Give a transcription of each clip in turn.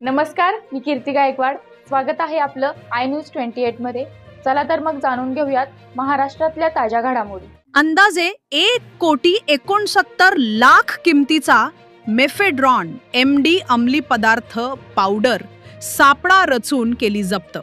नमस्कार, मी कीर्ती गायकवाड. स्वागत आहे आपलं आय न्यूज 28 मध्ये. चला तर मग जाणून घेऊयात महाराष्ट्रातल्या ताज्या घडामोडी. अंदाजे 1,69,00,000 किमतीचा मेफेड्रॉन MD अंमली पदार्थ पावडर सापळा रचून केली जप्त.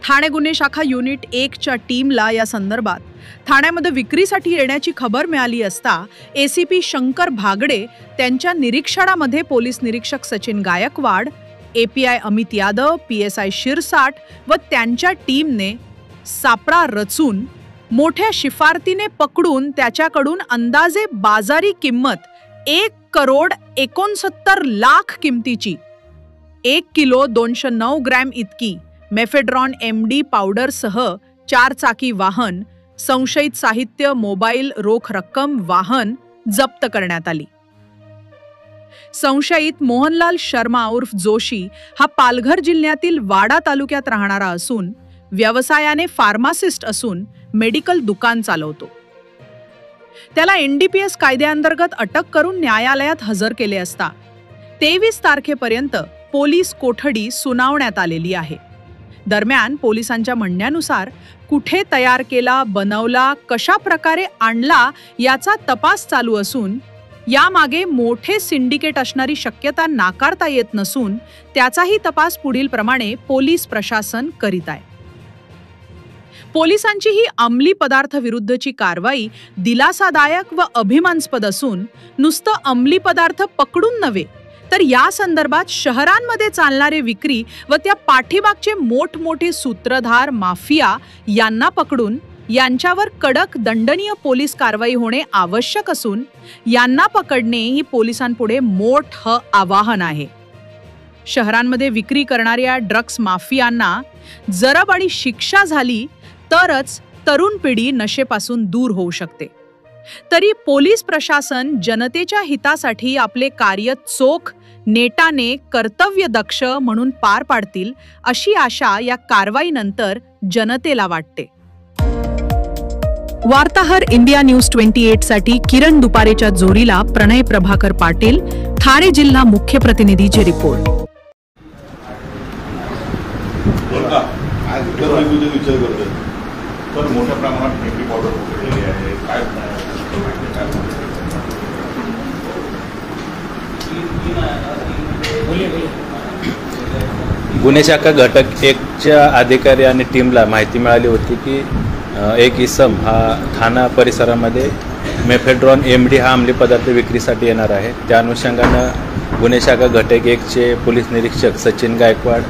ठाणे गुन्हे शाखा युनिट 1च्या टीमला या संदर्भात ठाण्यामध्ये विक्रीसाठी येण्याची खबर मिळाली असता ACP शंकर भागडे त्यांच्या निरीक्षणामध्ये पोलीस निरीक्षक सचिन गायकवाड, API अमित यादव, PSI शिरसाट व त्यांच्या टीमने सापळा रचून मोठ्या शिफारतीने पकडून त्याच्याकडून अंदाजे बाजारी किंमत 1,69,00,000 किमतीची 1 किलो 209 ग्रॅम इतकी मेफेड्रॉन MD पावडरसह 4 चाकी वाहन, संशयित साहित्य, मोबाईल, रोख रक्कम, वाहन जप्त करण्यात आली. संशयित मोहनलाल शर्मा उर्फ जोशी हा पालघर जिल्ह्यातील वाडा तालुक्यात राहणारा असून व्यवसायाने फार्मासिस्ट असून मेडिकल दुकान चालवतो. त्याला NDPS कायद्याअंतर्गत अटक करून न्यायालयात हजर केले असता 23 तारखेपर्यंत पोलीस कोठडी सुनावण्यात आलेली आहे. दरम्यान पोलिसांच्या म्हणण्यानुसार कुठे तयार केला, बनवला, कशा प्रकारे आणला याचा तपास चालू असून यामागे मोठे सिंडिकेट असणारी शक्यता नाकारता येत नसून त्याचाही तपास पुढील प्रमाणे पोलीस प्रशासन करीत आहे. पोलिसांची ही अंमली पदार्थ विरुद्धची कारवाई दिलासादायक व अभिमानास्पद असून नुसतं अंमली पदार्थ पकडून नव्हे तर या संदर्भात शहरांमध्ये चालणारे विक्री व त्या पाठीमागचे मोठमोठे सूत्रधार, माफिया यांना पकडून यांच्यावर कडक दंडनीय पोलीस कारवाई होणे आवश्यक असून यांना पकडणे ही पोलिसांपुढे मोठं आव्हान आहे. शहरांमध्ये विक्री करणाऱ्या ड्रग्स माफियांना जरब आणि शिक्षा झाली तरच तरुण पिढी नशेपासून दूर होऊ शकते. तरी पोलीस प्रशासन जनतेच्या हितासाठी आपले कार्य चोख, नेटाने, कर्तव्यदक्ष म्हणून पार पाडतील अशी आशा या कारवाईनंतर जनतेला वाटते. वार्ताहर इंडिया न्यूज 28 साठी किरण दुपारेच्या जोरीला प्रणय प्रभाकर पाटील, ठाणे जिल्हा मुख्य प्रतिनिधीचे रिपोर्ट. तर मोठ्या प्रमाणात मेथी पावडर पकडलेली आहे. काय गुन्हे शाखा घटक 1च्या अधिकारी आणि टीमला माहिती मिळाली होती की एक इसम हा ठाणा परिसरामध्ये मेफेड्रॉन MD हा अंमली पदार्थ विक्रीसाठी येणार आहे. त्या अनुषंगानं गुन्हे शाखा घटक 1चे पोलीस निरीक्षक सचिन गायकवाड,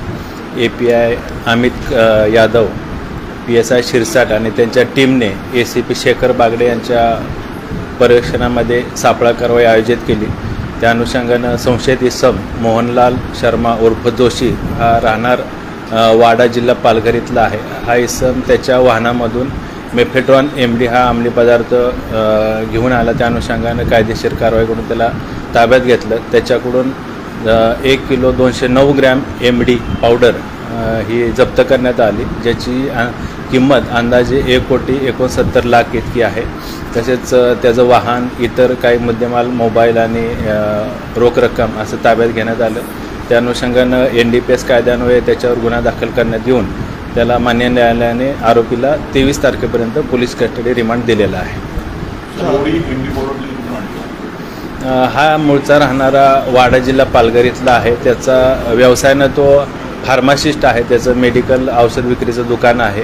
API अमित यादव, PSI शिरसाट आणि त्यांच्या टीमने ACP शेखर बागडे यांच्या पर्यवेक्षणामध्ये सापळा कारवाई आयोजित केली. त्या अनुषंगानं संशयित इसम मोहनलाल शर्मा उर्फ जोशी हा राहणार वाडा जिल्हा पालघर इथला आहे. हा इसम त्याच्या वाहनामधून मेफेड्रॉन MD हा अंमली पदार्थ घेऊन आला. त्या अनुषंगानं कायदेशीर कारवाई करून त्याला ताब्यात घेतलं. त्याच्याकडून 1 किलो 209 ग्रॅम MD पावडर ही जप्त करण्यात आली, ज्याची किंमत अंदाजे 1,69,00,000 इतकी आहे. तसेच त्याचं वाहन, इतर काही मुद्देमाल, मोबाईल आणि रोख रक्कम असं ताब्यात घेण्यात आलं. त्या अनुषंगानं NDPS कायद्यान्वये त्याच्यावर गुन्हा दाखल करण्यात येऊन त्याला मान्य न्यायालयाने आरोपीला 23 तारखेपर्यंत पोलीस कस्टडी रिमांड दिलेला आहे. हा मूळचा राहणारा वाडा जिल्हा पालघर इथला आहे. त्याचा व्यवसायानं तो फार्मासिस्ट आहे. त्याचं मेडिकल औषध विक्रीचं दुकान आहे.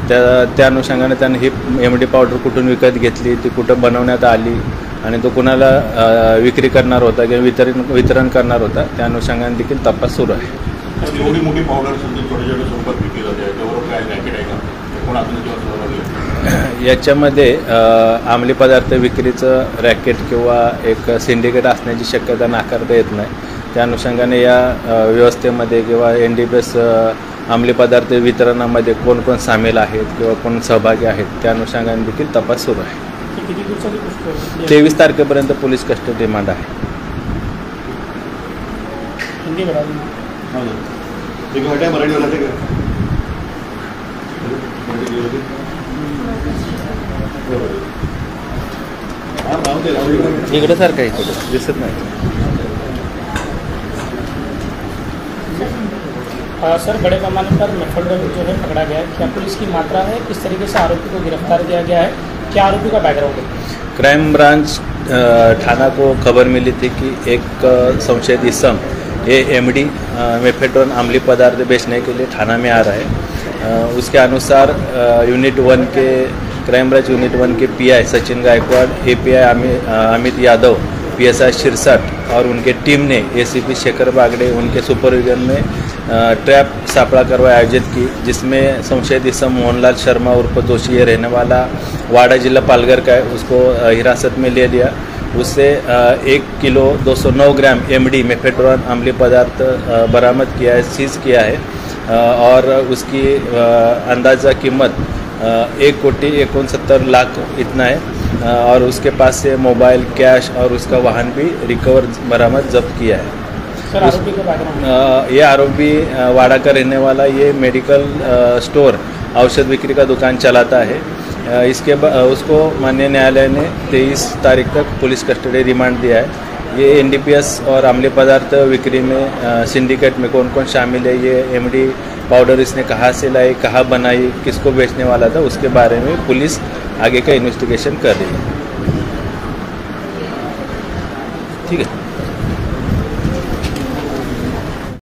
त्या अनुषंगाने त्याने ही MD पावडर कुठून विकत घेतली, ती कुठं बनवण्यात आली आणि तो कुणाला विक्री करणार होता किंवा वितरण करणार होता, त्या अनुषंगाने देखील तपास सुरू आहे. एवढी मोठी पावडर छोट्या स्वरूपात विकली जाते, त्यावर काय रॅकेट आहे का? याच्यामध्ये अंमली पदार्थ विक्रीचं रॅकेट किंवा एक सिंडिकेट असण्याची शक्यता नाकारता येत नाही. त्या अनुषंगाने या व्यवस्थेमध्ये किंवा NDPS अंमली पदार्थ वितरणामध्ये कोण कोण सामील आहेत किंवा कोण सहभागी आहेत, त्या अनुषंगाने देखील तपास सुरू आहे. 23 तारखेपर्यंत पोलीस कस्टडी रिमांड आहे. इकडे सारखं आहे, इकडे दिसत नाही. सर, बड़े पैमाने पर मेफेड्रोन जो है पकड़ा गया है, क्या पुलिस की मात्रा है, किस तरीके से आरोपी को गिरफ्तार किया गया है, क्या आरोपी का बैकग्राउंड है? क्राइम ब्रांच थाना को खबर मिली थी कि एक संशयित इसम ये एमडी मेफेड्रोन अम्लीय पदार्थ बेचने के लिए थाना में आ रहा है. उसके अनुसार यूनिट 1 के क्राइम ब्रांच यूनिट 1 के PI Sachin Gaikwad, API Amit Yadav, PSI Shirsat और उनके टीम ने एसीपी शेखर बागड़े उनके सुपरविजन में ट्रैप सापड़ा करवाई आयोजित की, जिसमें संशयित इसम मोहनलाल शर्मा उर्फ दोषी ये रहने वाला वाड़ा जिला पालघर का है, उसको हिरासत में ले लिया. उससे 1 किलो 209 ग्राम एमडी मेफेड्रोन अम्लीय पदार्थ बरामद किया है, सीज किया है. और उसकी अंदाज़ा कीमत 1,69,00,000 इतना है. और उसके पास से मोबाइल, कैश और उसका वाहन भी रिकवर बरामद जब्त किया है. सर, आरोपी का बैकग्राउंड? ये आरोपी वाड़ा का रहने वाला, ये मेडिकल स्टोर औषध बिक्री का दुकान चलाता है. उसको माननीय न्यायालय ने 23 तारीख तक पुलिस कस्टडी रिमांड दिया है. ये एनडीपीएस और अम्लीय पदार्थ बिक्री में सिंडिकेट में कौन कौन शामिल है, ये एमडी पाउडर इसने कहाँ से लाई, कहाँ बनाई, किसको बेचने वाला था, उसके बारे में पुलिस आगे का इन्वेस्टिगेशन कर रही है. ठीक है.